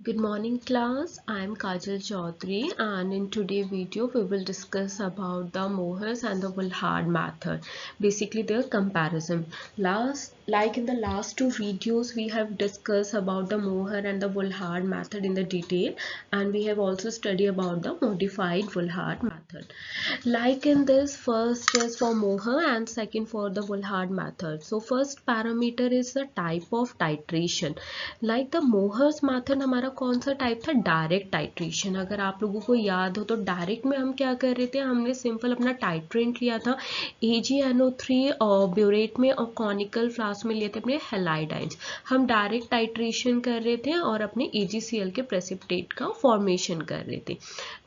Good morning class, I am Kajal Chaudhary and in today's video we will discuss about the Mohers and the Woolhard method, basically their comparison. Like in the last two videos we have discussed about the Moher and the Woolhard method in the detail, and we have also studied about the modified Woolhard method. Like in this, first is for Moher and second for the Woolhard method. So first parameter is the type of titration. Like the Mohers method हमारा कौन सा type था, direct titration. अगर आप लोगों को याद हो तो डायरेक्ट में हम क्या कर रहे थे, हमने सिंपल अपना टाइट्रेंट लिया था AgNO3 और ब्यूरेट में और कॉनिकल फ्लास्क में लिए थे अपने हेलाइडाइंस. हम डायरेक्ट टाइट्रेशन कर रहे थे और अपने AgCl के प्रेसिपिटेट का फॉर्मेशन कर रहे थे.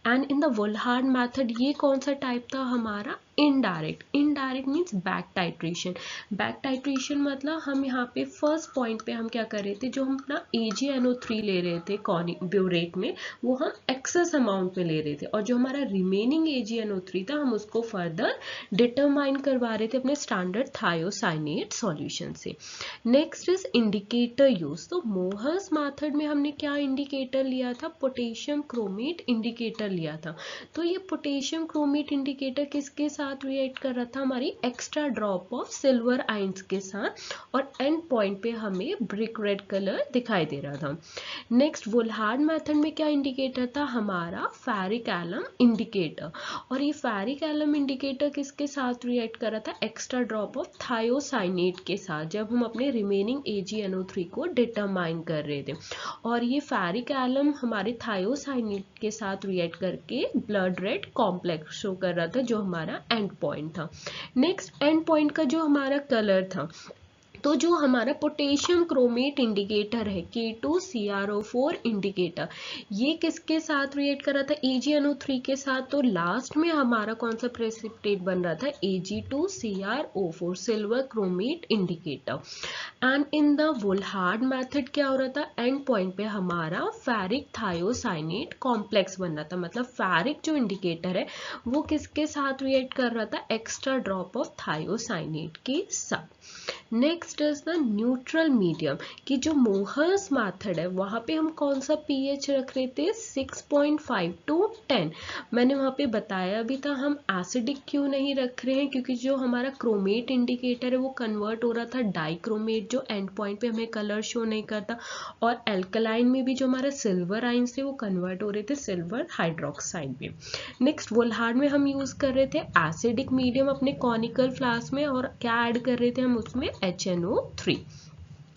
And in the Volhard method ये कौन सा टाइप था हमारा, indirect. Indirect means back titration. Back titration मतलब हम यहाँ पे फर्स्ट पॉइंट पे हम क्या कर रहे थे, जो हम अपना AgNO3 ले रहे थे ब्यूरेट में, वो हम एक्सेस अमाउंट पे ले रहे थे और जो हमारा रिमेनिंग AgNO3 था हम उसको फर्दर डिटरमाइन करवा रहे थे अपने स्टैंडर्ड थायोसाइनेट सॉल्यूशन से. Next is indicator use. तो मोहर्स मेथड में हमने क्या इंडिकेटर लिया था, पोटेशियम क्रोमेट इंडिकेटर लिया था. तो ये पोटेशियम क्रोमेट इंडिकेटर किसके साथ रिएक्ट कर रहा था, हमारी extra drop of silver ions के साथ, और एंड पॉइंट पे हमें ब्रिक रेड कलर दिखाई दे रहा था. नेक्स्ट वुलहार्ड मेथड में क्या इंडिकेटर था हमारा, फेरिक एलम इंडिकेटर. और ये फेरिक एलम इंडिकेटर किसके साथ रिएक्ट कर रहा था, एक्स्ट्रा ड्रॉप ऑफ थायोसाइनेट के साथ, जब हम अपने रिमेनिंग AgNO3 को डिटरमाइन कर रहे थे. और ये फेरिक एलम हमारे थायोसाइनेट के साथ रिएक्ट करके ब्लड रेड कॉम्प्लेक्स शो कर रहा था, जो हमारा एंड पॉइंट था. नेक्स्ट एंड पॉइंट का जो हमारा कलर था, तो जो हमारा पोटेशियम क्रोमेट इंडिकेटर है K2CrO4 इंडिकेटर, ये किसके साथ रिएक्ट कर रहा था, AgNO3 के साथ. तो लास्ट में हमारा कौन सा प्रेसिपिटेट बन रहा था, Ag2CrO4 silver chromate indicator. And in the Volhard method क्या हो रहा था, एंड पॉइंट पे हमारा फेरिक थायोसाइनेट कॉम्प्लेक्स बन रहा था. मतलब फेरिक जो इंडिकेटर है वो किसके साथ रिएक्ट कर रहा था, एक्स्ट्रा ड्रॉप ऑफ थायोसाइनेट के साथ. Next is the neutral medium. कि जो मोहर्स मेथड है वहां पे हम कौन सा pH रख रहे थे, 6.5 to 10. मैंने वहां पे बताया भी था हम एसिडिक क्यों नहीं रख रहे हैं, क्योंकि जो हमारा क्रोमेट इंडिकेटर है वो कन्वर्ट हो रहा था डाइक्रोमेट, जो एंड पॉइंट पे हमें कलर शो नहीं करता. और एल्कलाइन में भी जो हमारा सिल्वर आयंस थे वो कन्वर्ट हो रहे थे सिल्वर हाइड्रोक्साइड में. नेक्स्ट वुलहार्ड में हम यूज कर रहे थे एसिडिक मीडियम अपने कॉनिकल फ्लास्क में, और क्या ऐड कर रहे थे हम उसमें, HNO3.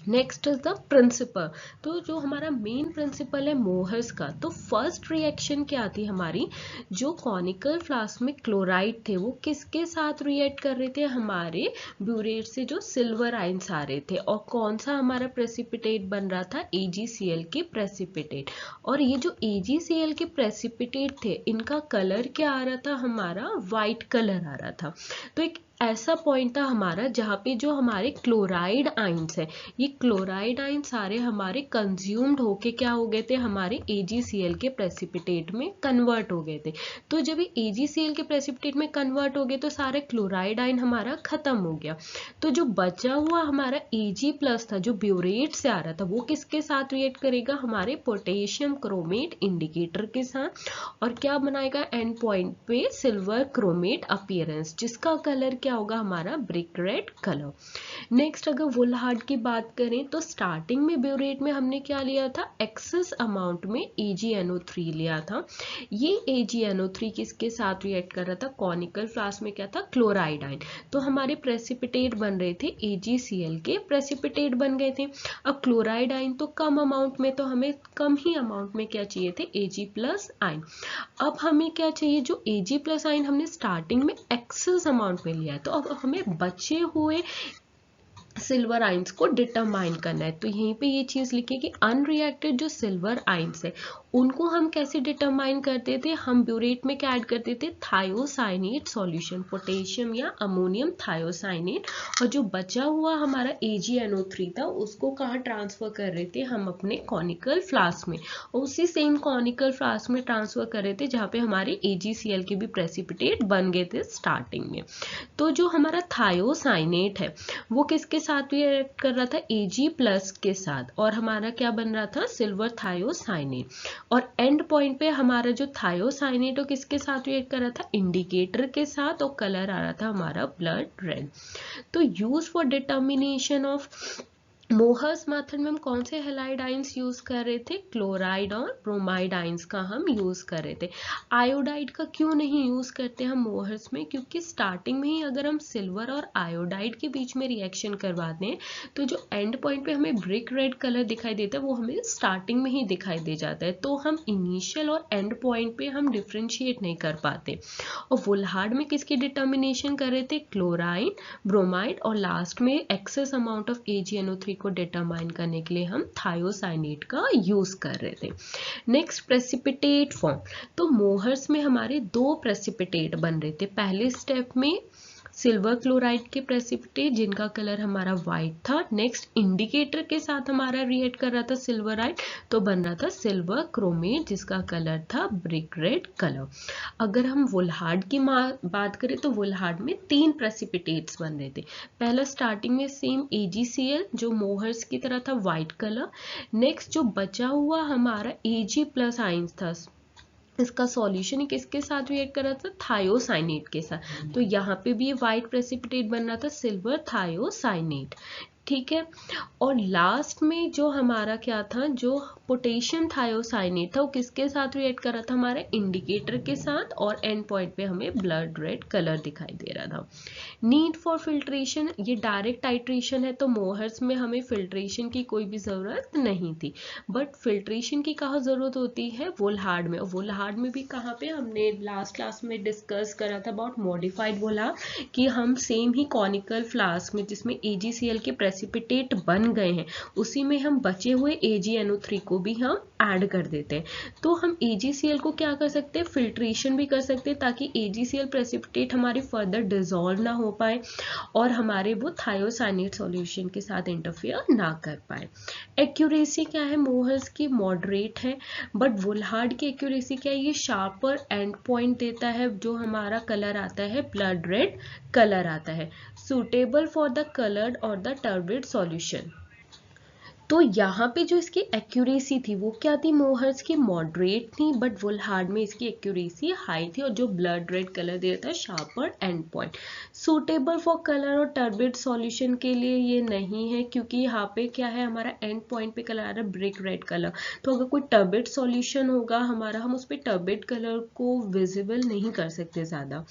Next is the principal. तो जो हमारा मेन प्रिंसिपल है मोहर्स का, तो फर्स्ट रिएक्शन क्या थी हमारी, जो कॉनिकल फ्लास्क में क्लोराइड थे वो किसके साथ रिएक्ट कर रहे थे, हमारे ब्यूरेट से जो सिल्वर आयंस आ रहे थे, और कौन सा हमारा प्रेसिपिटेट बन रहा था, AgCl के प्रेसिपिटेट. और ये जो AgCl के प्रेसिपिटेट थे इनका कलर क्या आ रहा था, हमारा व्हाइट कलर आ रहा था. तो एक ऐसा पॉइंट था हमारा जहाँ पे जो हमारे क्लोराइड आयंस है, ये क्लोराइड आयन सारे हमारे कंज्यूम्ड होके क्या हो गए थे, हमारे AgCl के प्रेसिपिटेट में कन्वर्ट हो गए थे. तो जब ये AgCl के प्रेसिपिटेट में कन्वर्ट हो गए तो सारे क्लोराइड आयन हमारा खत्म हो गया. तो जो बचा हुआ हमारा Ag+ था जो ब्यूरेट से आ रहा था, वो किसके साथ रिएक्ट करेगा, हमारे पोटेशियम क्रोमेट इंडिकेटर के साथ, और क्या बनाएगा, एंड पॉइंट पे सिल्वर क्रोमेट अपीयरेंस, जिसका कलर क्या होगा, हमारा ब्रिक रेड कलर. नेक्स्ट अगर वुलहार्ड की बात करें तो स्टार्टिंग में ब्यूरेट में हमने क्या लिया था, एक्सेस अमाउंट में AgNO3 लिया था. ये AgNO3 किसके साथ रिएक्ट कर रहा था, कॉनिकल फ्लास्क में क्या था, क्लोराइड आयन. तो हमारे प्रेसिपिटेट बन रहे थे AgCl के प्रेसिपिटेट बन गए थे. अब क्लोराइड आयन तो कम अमाउंट में, तो हमें कम ही अमाउंट में क्या चाहिए थे, Ag+ आयन. अब हमें क्या चाहिए, जो Ag+ आयन हमने स्टार्टिंग में एक्सेस अमाउंट में लिया है, तो अब हमें बचे हुए सिल्वर आयंस को डिटरमाइन करना है. तो यहीं पे ये चीज़ लिखिए कि अनरिएक्टेड जो सिल्वर आयंस है उनको हम कैसे डिटरमाइन करते थे, हम ब्यूरेट में क्या ऐड करते थे, थायोसाइनेट सॉल्यूशन, पोटेशियम या अमोनियम थायोसाइनेट. और जो बचा हुआ हमारा AgNO3 था उसको कहाँ ट्रांसफर कर रहे थे, हम अपने कॉनिकल फ्लास्क में, और उसी सेम कॉनिकल फ्लास्क में ट्रांसफर कर रहे थे जहाँ पे हमारे AgCl के भी प्रेसिपिटेट बन गए थे स्टार्टिंग में. तो जो हमारा थायोसाइनेट है वो किसके साथ रिएक्ट कर रहा था, Ag+ के साथ, और हमारा क्या बन रहा था, सिल्वर थायोसाइनेट। और एंड पॉइंट पे हमारा जो थायोसाइनेट वो किसके साथ रिएक्ट कर रहा था, इंडिकेटर के साथ, और कलर आ रहा था हमारा ब्लड रेड। तो use for determination of Mohr's method में हम कौन से हैलाइड आइंस यूज कर रहे थे, क्लोराइड और ब्रोमाइड आइंस का हम यूज कर रहे थे। आयोडाइड का क्यों नहीं यूज करते हम मोहर्स में, क्योंकि स्टार्टिंग में ही अगर हम सिल्वर और आयोडाइड के बीच में रिएक्शन करवाते हैं तो जो एंड पॉइंट पे हमें ब्रिक रेड कलर दिखाई देता है वो हमें स्टार्टिंग में ही दिखाई दे जाता है, तो हम इनिशियल और एंड पॉइंट पे हम डिफ्रेंशिएट नहीं कर पाते। और वुल्हार्ड में किसकी डिटर्मिनेशन कर रहे थे, क्लोराइड, ब्रोमाइड, और लास्ट में एक्सेस अमाउंट ऑफ AgNO3 को डिटरमाइन करने के लिए हम थायोसाइनेट का यूज कर रहे थे। Next, precipitate form. तो मोहर्स में हमारे 2 प्रेसिपिटेट बन रहे थे। पहले स्टेप में सिल्वर क्लोराइड के प्रेसिपिटेट जिनका कलर हमारा व्हाइट था। नेक्स्ट, इंडिकेटर के साथ हमारा रिएक्ट कर रहा था सिल्वराइड, तो बन रहा था सिल्वर क्रोमेट जिसका कलर था ब्रिक रेड कलर। अगर हम वुल्हार्ड की बात करें तो वुल्हार्ड में 3 प्रेसिपिटेट्स बन रहे थे। पहला स्टार्टिंग में सेम AgCl जो मोहर्स की तरह था व्हाइट कलर। नेक्स्ट, जो बचा हुआ हमारा Ag+ आइंस था, इसका सॉल्यूशन ही किसके साथ रिएक्ट कर रहा था, थायोसाइनेट के साथ, तो यहाँ पे भी ये व्हाइट प्रेसिपिटेट बन रहा था सिल्वर थायोसाइनेट। ठीक है। और लास्ट में जो हमारा क्या था, जो पोटेशियम थायोसाइनेट था वो किसके साथ रिएक्ट कर रहा था, हमारे इंडिकेटर के साथ, और एंड पॉइंट पे हमें ब्लड रेड कलर दिखाई दे रहा था। नीड फॉर फिल्ट्रेशन, ये डायरेक्ट टाइट्रेशन है तो मोहर्स में हमें फिल्ट्रेशन की कोई भी ज़रूरत नहीं थी। बट फिल्ट्रेशन की कहाँ ज़रूरत होती है, वुल्हार्ड में। वुल्हार्ड में भी कहाँ पे, हमने लास्ट क्लास में डिस्कस करा था अबाउट मॉडिफाइड वुल्हार्ड, कि हम सेम ही कॉनिकल फ्लास्क में जिसमें AgCl के प्रेसिपिटेट बन गए हैं उसी में हम बचे हुए AgNO3 को भी हम ऐड कर देते हैं। तो हम AgCl को क्या कर सकते हैं, फिल्ट्रेशन भी कर सकते हैं ताकि AgCl प्रेसिपिटेट हमारे फर्दर डिजॉल्व ना हो पाए और हमारे वो थायोसाइनेट सॉल्यूशन के साथ इंटरफेयर ना कर पाए। एक्यूरेसी क्या है, मोहर्स की मॉडरेट है, बट वुल्हार्ड की एक्यूरेसी क्या है, ये शार्पर एंड पॉइंट देता है, जो हमारा कलर आता है ब्लड रेड कलर आता है, सुटेबल फॉर द कलर्ड और द टर्बिड सॉल्यूशन। तो यहाँ पे जो इसकी एक्यूरेसी थी वो क्या थी, मोहर्स की मॉडरेट थी, बट वुल्हार्ड में इसकी एक्यूरेसी हाई थी, और जो ब्लड रेड कलर दे रहा था sharper and point. Suitable for colour और टर्बिड सॉल्यूशन के लिए ये नहीं है, क्योंकि यहाँ पे क्या है, हमारा एंड पॉइंट पे कलर आ रहा है ब्रिक रेड कलर, तो अगर कोई टर्बिड सॉल्यूशन होगा हमारा, हम उस पर टर्बिड कलर को विजिबल नहीं कर सकते ज़्यादा।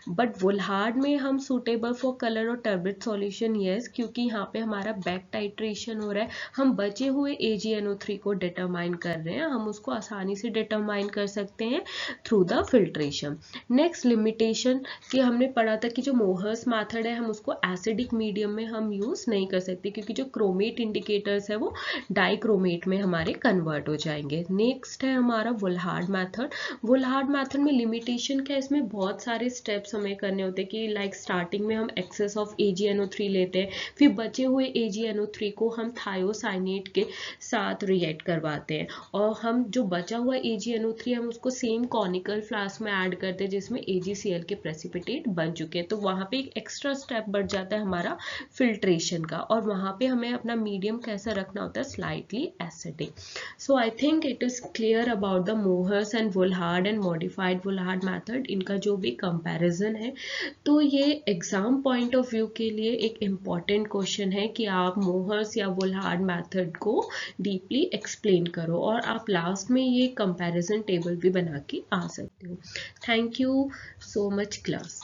बट वुल्हार्ड में हम सूटेबल फॉर कलर और टर्बिड सॉल्यूशन यस, क्योंकि यहाँ पे हमारा बैक टाइट्रेशन हो रहा है, हम बचे हुए AgNO3 को डिटरमाइन कर रहे हैं, हम उसको आसानी से डिटरमाइन कर सकते हैं through the filtration. Next, limitation कि हमने पढ़ा था कि जो मोहर्स मेथड है हम उसको एसिडिक मीडियम में हम यूज नहीं कर सकते, क्योंकि जो क्रोमेट इंडिकेटर्स है वो डाइक्रोमेट में हमारे कन्वर्ट हो जाएंगे। नेक्स्ट है हमारा वुल्हार्ड मेथड। वुल्हार्ड मेथड में लिमिटेशन क्या है, इसमें बहुत सारे स्टेप्स हमें करने होते हैं कि लाइक स्टार्टिंग में हम एक्सेस ऑफ AgNO3 लेते हैं, फिर बचे हुए AgNO3 को हम थायोसाइनेट के साथ रिएक्ट करवाते हैं, और हम जो बचा हुआ AgNO3 हम उसको सेम कॉनिकल फ्लास्क में ऐड करते हैं जिसमें AgCl के प्रेसिपिटेट बन चुके हैं, तो वहाँ पे एक एक्स्ट्रा स्टेप बढ़ जाता है हमारा फिल्ट्रेशन का, और वहाँ पे हमें अपना मीडियम कैसा रखना होता है, slightly acidic. So I think it is clear about the Mohr's and Volhard and modified Volhard method, इनका जो भी कंपैरिजन है। तो ये एग्जाम पॉइंट ऑफ व्यू के लिए एक इम्पॉर्टेंट क्वेश्चन है कि आप मोहर्स या वुल्हार्ड मेथड को डीपली एक्सप्लेन करो, और आप लास्ट में ये कंपैरिजन टेबल भी बना के आ सकते हो। Thank you so much class.